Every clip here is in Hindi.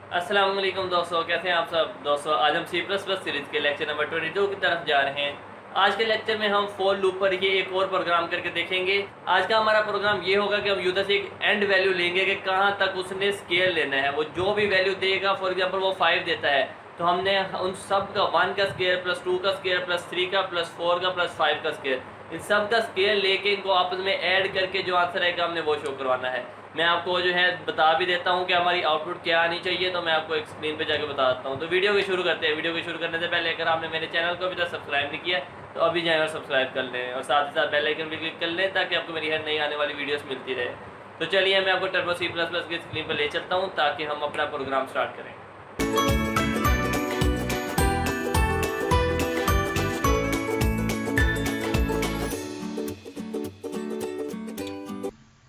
अस्सलाम वालेकुम दोस्तों, कैसे हैं आप सब दोस्तों। आज हम सी प्लस प्लस सीरीज़ के लेक्चर नंबर 22 की तरफ जा रहे हैं। आज के लेक्चर में हम फॉर लूप पर ये एक और प्रोग्राम करके देखेंगे। आज का हमारा प्रोग्राम ये होगा कि हम यूजर से एक एंड वैल्यू लेंगे कि कहाँ तक उसने स्केल लेना है। वो जो भी वैल्यू देगा, फॉर एग्जांपल वो 5 देता है, तो हमने उन सब का 1 का स्केयर प्लस 2 का स्केयर प्लस 3 का प्लस 4 का प्लस 5 का स्केयर, इन सब का स्केयर लेके इनको आपस में ऐड करके जो आंसर आएगा हमने वो शो करवाना है। मैं आपको जो है बता भी देता हूँ कि हमारी आउटपुट क्या आनी चाहिए, तो मैं आपको एक स्क्रीन पे जाके बता देता हूँ। तो वीडियो को शुरू करते हैं। वीडियो को शुरू करने से पहले अगर आपने मेरे चैनल को अभी तक सब्सक्राइब नहीं किया तो अभी जाएँ और सब्सक्राइब कर लें, और साथ ही साथ बेल आइकन भी क्लिक कर लें ताकि आपको मेरी हर नई आने वाली वीडियोस मिलती रहे। तो चलिए मैं आपको टर्बो सी प्लस प्लस की स्क्रीन पर ले चलता हूँ ताकि हम अपना प्रोग्राम स्टार्ट करें।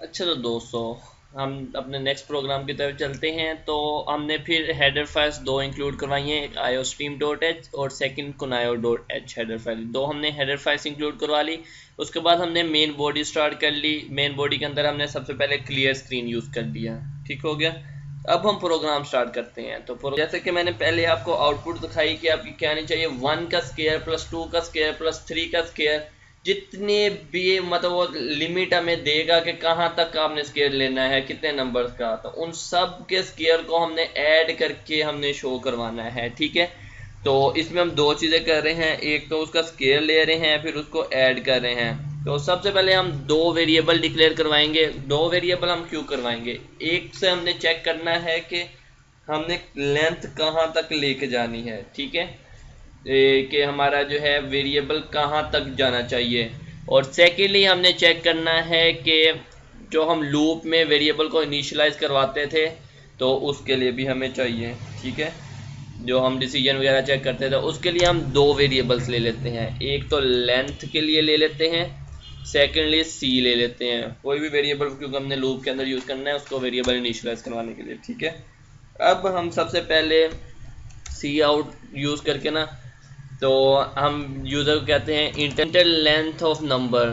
अच्छा, तो दोस्तों हम अपने नेक्स्ट प्रोग्राम की तरफ चलते हैं। तो हमने फिर हेडर फाइल्स दो इंक्लूड करवाई हैं, एक iostream.h और सेकंड conaio.h हेडर फाइल। दो हमने हेडर फाइल्स इंक्लूड करवा ली। उसके बाद हमने मेन बॉडी स्टार्ट कर ली। मेन बॉडी के अंदर हमने सबसे पहले क्लियर स्क्रीन यूज़ कर लिया। ठीक हो गया। अब हम प्रोग्राम स्टार्ट करते हैं। तो जैसे कि मैंने पहले आपको आउटपुट दिखाई कि आपकी क्या आनी चाहिए, 1 का स्केयर प्लस 2 का स्केयर प्लस 3 का स्केयर, जितने भी मतलब वो लिमिट हमें देगा कि कहाँ तक आपने स्केयर लेना है, कितने नंबर्स का, तो उन सब के स्केयर को हमने ऐड करके हमने शो करवाना है। ठीक है। तो इसमें हम दो चीज़ें कर रहे हैं, एक तो उसका स्केयर ले रहे हैं, फिर उसको ऐड कर रहे हैं। तो सबसे पहले हम दो वेरिएबल डिक्लेयर करवाएंगे। दो वेरिएबल हम क्यों करवाएंगे, एक से हमने चेक करना है कि हमने लेंथ कहाँ तक लेके जानी है। ठीक है, कि हमारा जो है वेरिएबल कहाँ तक जाना चाहिए, और सेकेंडली हमने चेक करना है कि जो हम लूप में वेरिएबल को इनिशियलाइज करवाते थे तो उसके लिए भी हमें चाहिए। ठीक है, जो हम डिसीजन वगैरह चेक करते थे उसके लिए हम दो वेरिएबल्स ले लेते हैं। एक तो लेंथ के लिए ले लेते हैं, सेकेंडली सी ले लेते हैं। कोई भी वेरिएबल क्योंकि हमने लूप के अंदर यूज़ करना है उसको वेरिएबल इनिशियलाइज करवाने के लिए। ठीक है, अब हम सबसे पहले सी आउट यूज़ करके ना, तो हम यूज़र को कहते हैं इंटर लेंथ ऑफ नंबर।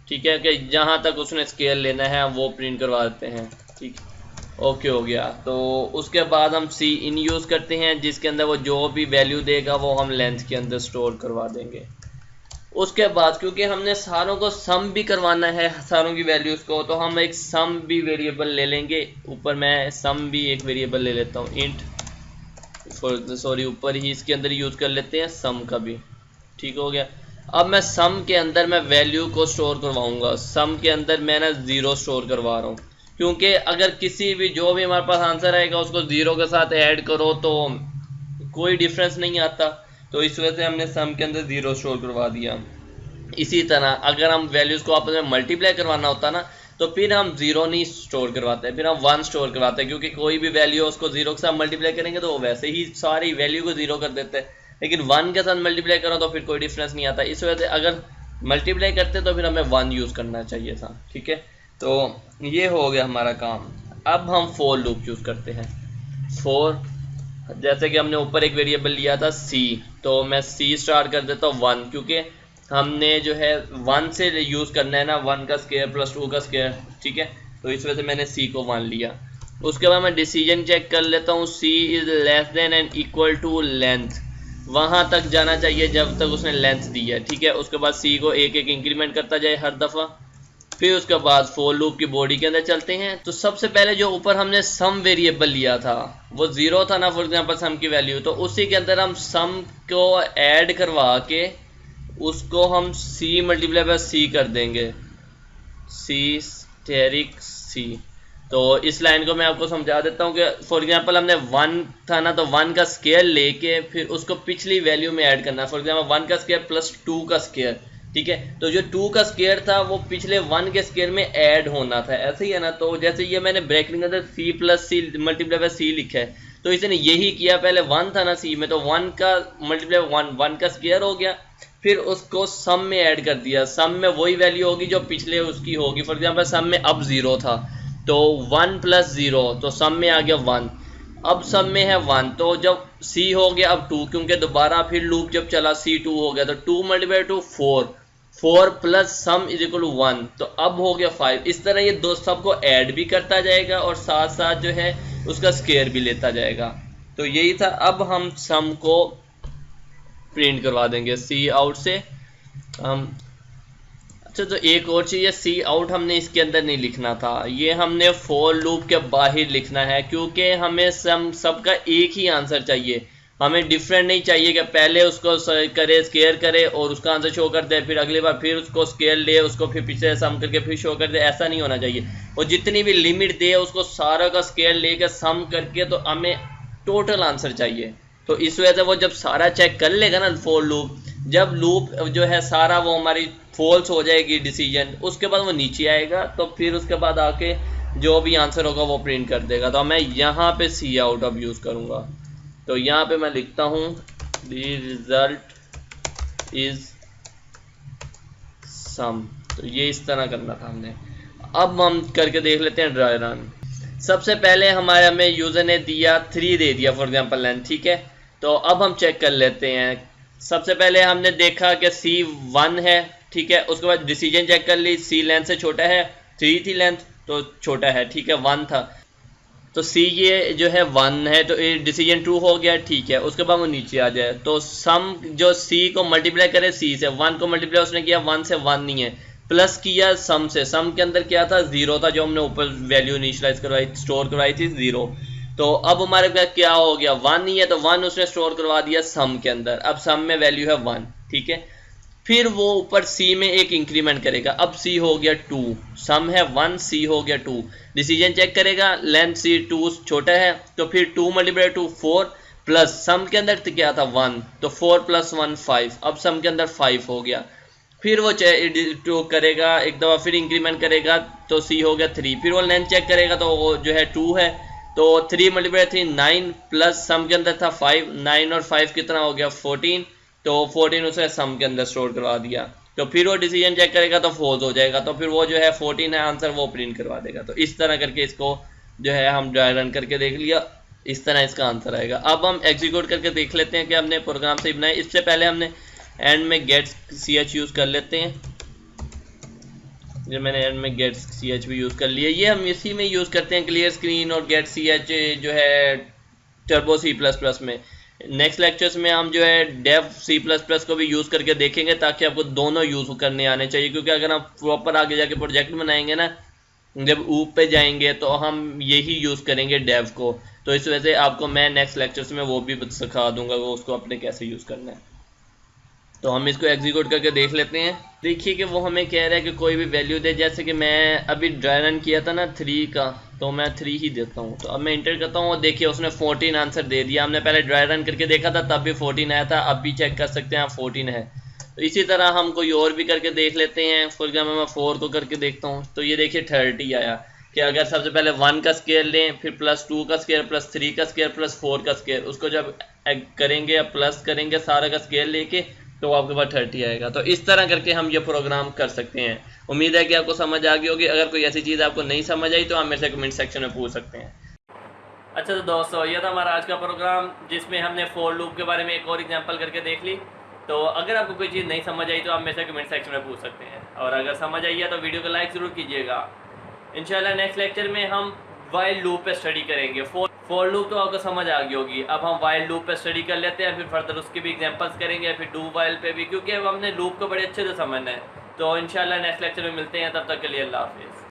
ठीक है, कि जहाँ तक उसने स्केल लेना है वो प्रिंट करवा देते हैं। ठीक, ओके हो गया। तो उसके बाद हम सी इन यूज़ करते हैं, जिसके अंदर वो जो भी वैल्यू देगा वो हम लेंथ के अंदर स्टोर करवा देंगे। उसके बाद क्योंकि हमने सारों को सम भी करवाना है, सारों की वैल्यूज़ को, तो हम एक सम भी वेरिएबल ले लेंगे। ऊपर मैं सम भी एक वेरिएबल ले लेता हूँ, इंट सॉरी ऊपर ही इसके अंदर यूज़ कर लेते हैं सम का भी। ठीक हो गया। अब मैं सम के अंदर मैं वैल्यू को स्टोर करवाऊंगा। सम के अंदर मैं ना 0 स्टोर करवा रहा हूँ, क्योंकि अगर किसी भी जो भी हमारे पास आंसर आएगा उसको 0 के साथ ऐड करो तो कोई डिफरेंस नहीं आता। तो इस वजह से हमने सम के अंदर 0 स्टोर करवा दिया। इसी तरह अगर हम वैल्यूज़ को आपस में मल्टीप्लाई करवाना होता ना, तो फिर हम 0 नहीं स्टोर करवाते हैं, फिर हम 1 स्टोर करवाते हैं, क्योंकि कोई भी वैल्यू उसको 0 के साथ मल्टीप्लाई करेंगे तो वो वैसे ही सारी वैल्यू को 0 कर देते हैं। लेकिन 1 के साथ मल्टीप्लाई करो तो फिर कोई डिफरेंस नहीं आता। इस वजह से अगर मल्टीप्लाई करते तो फिर हमें 1 यूज़ करना चाहिए था। ठीक है, तो ये हो गया हमारा काम। अब हम फॉर लूप यूज़ करते हैं। फॉर, जैसे कि हमने ऊपर एक वेरिएबल लिया था सी, तो मैं सी स्टार्ट कर देता हूँ 1, क्योंकि हमने जो है 1 से यूज़ करना है ना, 1 का स्केयर प्लस 2 का स्केयर। ठीक है, तो इस वजह से मैंने सी को 1 लिया। उसके बाद मैं डिसीजन चेक कर लेता हूँ, C is less than and equal to length, वहाँ तक जाना चाहिए जब तक उसने लेंथ दी है। ठीक है, उसके बाद सी को एक एक इंक्रीमेंट करता जाए हर दफ़ा। फिर उसके बाद फॉर लूप की बॉडी के अंदर चलते हैं। तो सबसे पहले जो ऊपर हमने सम वेरिएबल लिया था वो 0 था ना, फॉर एग्जांपल सम की वैल्यू, तो उसी के अंदर हम सम को ऐड करवा के उसको हम सी मल्टीप्लाई बाय सी कर देंगे, सी स्टेरिक सी। तो इस लाइन को मैं आपको समझा देता हूँ कि फॉर एग्जांपल हमने 1 था ना, तो 1 का स्केयर लेके फिर उसको पिछली वैल्यू में ऐड करना है। फॉर एग्जांपल 1 का स्केयर प्लस 2 का स्केयर। ठीक है, तो जो 2 का स्केयर था वो पिछले 1 के स्केयर में ऐड होना था, ऐसे ही है ना। तो जैसे ये मैंने ब्रैकेट के अंदर C plus C multiply by C लिखा है, तो इसने यही किया। पहले 1 था ना सी में, तो 1 का मल्टीप्लाई 1 का स्केयर हो गया, फिर उसको सम में ऐड कर दिया। सम में वही वैल्यू होगी जो पिछले उसकी होगी। फॉर एग्जांपल सम में अब 0 था, तो 1 प्लस 0, तो सम में आ गया 1। अब सम में है 1, तो जब सी हो गया अब 2, क्योंकि दोबारा फिर लूप जब चला सी 2 हो गया, तो 2 multiply 2 4, 4 plus sum is equal to 1, तो अब हो गया 5। इस तरह ये दो सबको ऐड भी करता जाएगा और साथ साथ जो है उसका स्केयर भी लेता जाएगा। तो यही था। अब हम सम को प्रिंट करवा देंगे सी आउट से हम। अच्छा, तो एक और चीज़ है, सी आउट हमने इसके अंदर नहीं लिखना था, ये हमने फॉर लूप के बाहर लिखना है, क्योंकि हमें सबका एक ही आंसर चाहिए। हमें डिफरेंट नहीं चाहिए कि पहले उसको करे स्केयर करे और उसका आंसर शो कर दे, फिर अगली बार फिर उसको स्केयर ले, उसको फिर पीछे सम करके फिर शो कर दे। ऐसा नहीं होना चाहिए। और जितनी भी लिमिट दे उसको सारा का स्केयर लेकर सम करके तो हमें टोटल आंसर चाहिए। तो इस वजह से वो जब सारा चेक कर लेगा ना फॉर लूप, जब लूप जो है सारा वो हमारी फॉल्स हो जाएगी डिसीजन, उसके बाद वो नीचे आएगा, तो फिर उसके बाद आके जो भी आंसर होगा वो प्रिंट कर देगा। तो मैं यहाँ पे सी आउट अब यूज़ करूँगा। तो यहाँ पे मैं लिखता हूँ द रिजल्ट इज सम। तो ये इस तरह करना था हमने। अब हम करके देख लेते हैं ड्राई रन। सबसे पहले हमें यूज़र ने दिया 3 दे दिया फॉर एग्जांपल लेंथ, ठीक है। तो अब हम चेक कर लेते हैं। सबसे पहले हमने देखा कि सी 1 है, ठीक है। उसके बाद डिसीजन चेक कर ली, सी लेंथ से छोटा है, 3 थी लेंथ तो छोटा है, ठीक है, 1 था। तो सी ये जो है 1 है, तो ये डिसीजन ट्रू हो गया, ठीक है। उसके बाद वो नीचे आ जाए, तो सम जो सी को मल्टीप्लाई करे सी से, 1 को मल्टीप्लाई उसने किया 1 से, 1 नहीं है, प्लस किया सम से। सम के अंदर क्या था, 0 था, जो हमने ऊपर वैल्यू इनिशियलाइज करवाई, स्टोर करवाई थी 0। तो अब हमारे पास क्या हो गया, 1 नहीं है, तो 1 उसने स्टोर करवा दिया सम के अंदर। अब सम में वैल्यू है 1, ठीक है। फिर वो ऊपर सी में एक इंक्रीमेंट करेगा, अब सी हो गया 2, सम है 1, सी हो गया 2। डिसीजन चेक करेगा, लेंथ सी 2 छोटा है, तो फिर 2 मल्टीप्लाई 2 4, प्लस सम के अंदर क्या था 1, तो 4 प्लस 1 5, अब सम के अंदर 5 हो गया। फिर वो तो करेगा एक दफ़ा, फिर इंक्रीमेंट करेगा, तो सी हो गया 3। फिर वो लेंथ चेक करेगा, तो वो जो है 2 है, तो 3 मल्टीप्लाई 3 9, प्लस सम के अंदर था 5, 9 और 5 कितना हो गया 14, तो 14 उसे सम के अंदर स्टोर करवा दिया। तो फिर वो डिसीजन चेक करेगा तो फॉल्स हो जाएगा, तो फिर वो जो है 14 है आंसर, वो प्रिंट करवा देगा। तो इस तरह करके इसको जो है हम ड्राई रन करके देख लिया, इस तरह इसका आंसर आएगा। अब हम एग्जीक्यूट करके देख लेते हैं कि हमने प्रोग्राम सही बनाया। इससे पहले हमने एंड में गेट ch यूज़ कर लेते हैं। जो मैंने एंड में गेट ch भी यूज़ कर लिया, ये हम इसी में यूज़ करते हैं, क्लियर स्क्रीन और गेट ch जो है टर्बो C++ में। नेक्स्ट लेक्चर्स में हम जो है डेव C++ को भी यूज़ करके देखेंगे, ताकि आपको दोनों यूज़ करने आने चाहिए। क्योंकि अगर आप प्रॉपर आगे जाके प्रोजेक्ट बनाएंगे ना, जब ऊप पे जाएंगे तो हम यही यूज़ करेंगे डेव को। तो इस वजह से आपको मैं नेक्स्ट लेक्चर्स में वो भी सिखा दूंगा, वो उसको अपने कैसे यूज़ करना है। तो हम इसको एग्जीक्यूट करके देख लेते हैं। देखिए कि वो हमें कह रहा है कि कोई भी वैल्यू दे। जैसे कि मैं अभी ड्राई रन किया था ना 3 का, तो मैं 3 ही देता हूँ। तो अब मैं इंटर करता हूँ, देखिए उसने 14 आंसर दे दिया। हमने पहले ड्राई रन करके देखा था, तब भी 14 आया था, अब भी चेक कर सकते हैं 14 है। तो इसी तरह हम कोई और भी करके देख लेते हैं। फॉर एग्जाम्पल मैं 4 को करके देखता हूँ, तो ये देखिए 30 आया। कि अगर सबसे पहले 1 का स्केयर लें, फिर प्लस 2 का स्केयर, प्लस 3 का स्केयर, प्लस 4 का स्केयर, उसको जब करेंगे या प्लस करेंगे सारा का स्केयर लेके, तो आपके पास 30 आएगा। तो इस तरह करके हम ये प्रोग्राम कर सकते हैं। उम्मीद है कि आपको समझ आ गई होगी। अगर कोई ऐसी चीज़ आपको नहीं समझ आई तो आप मेरे से कमेंट सेक्शन में पूछ सकते हैं। अच्छा तो दोस्तों, ये था हमारा आज का प्रोग्राम, जिसमें हमने फॉर लूप के बारे में एक और एग्जांपल करके देख ली। तो अगर आपको कोई चीज़ नहीं समझ आई तो आप मेरे से कमेंट सेक्शन में पूछ सकते हैं, और अगर समझ आई है तो वीडियो को लाइक ज़रूर कीजिएगा। इंशाल्लाह नेक्स्ट लेक्चर में हम वाइल लूप पे स्टडी करेंगे। फॉर लूप तो आपको समझ आ गई होगी, अब हम वाइल लूप पे स्टडी कर लेते हैं, फिर फर्दर उसके भी एग्जांपल्स करेंगे, फिर डू वाइल पे भी, क्योंकि अब हमने लूप को बड़े अच्छे से समझना है। तो इंशाल्लाह नेक्स्ट लेक्चर में मिलते हैं, तब तक के लिए अल्लाह हाफिज़।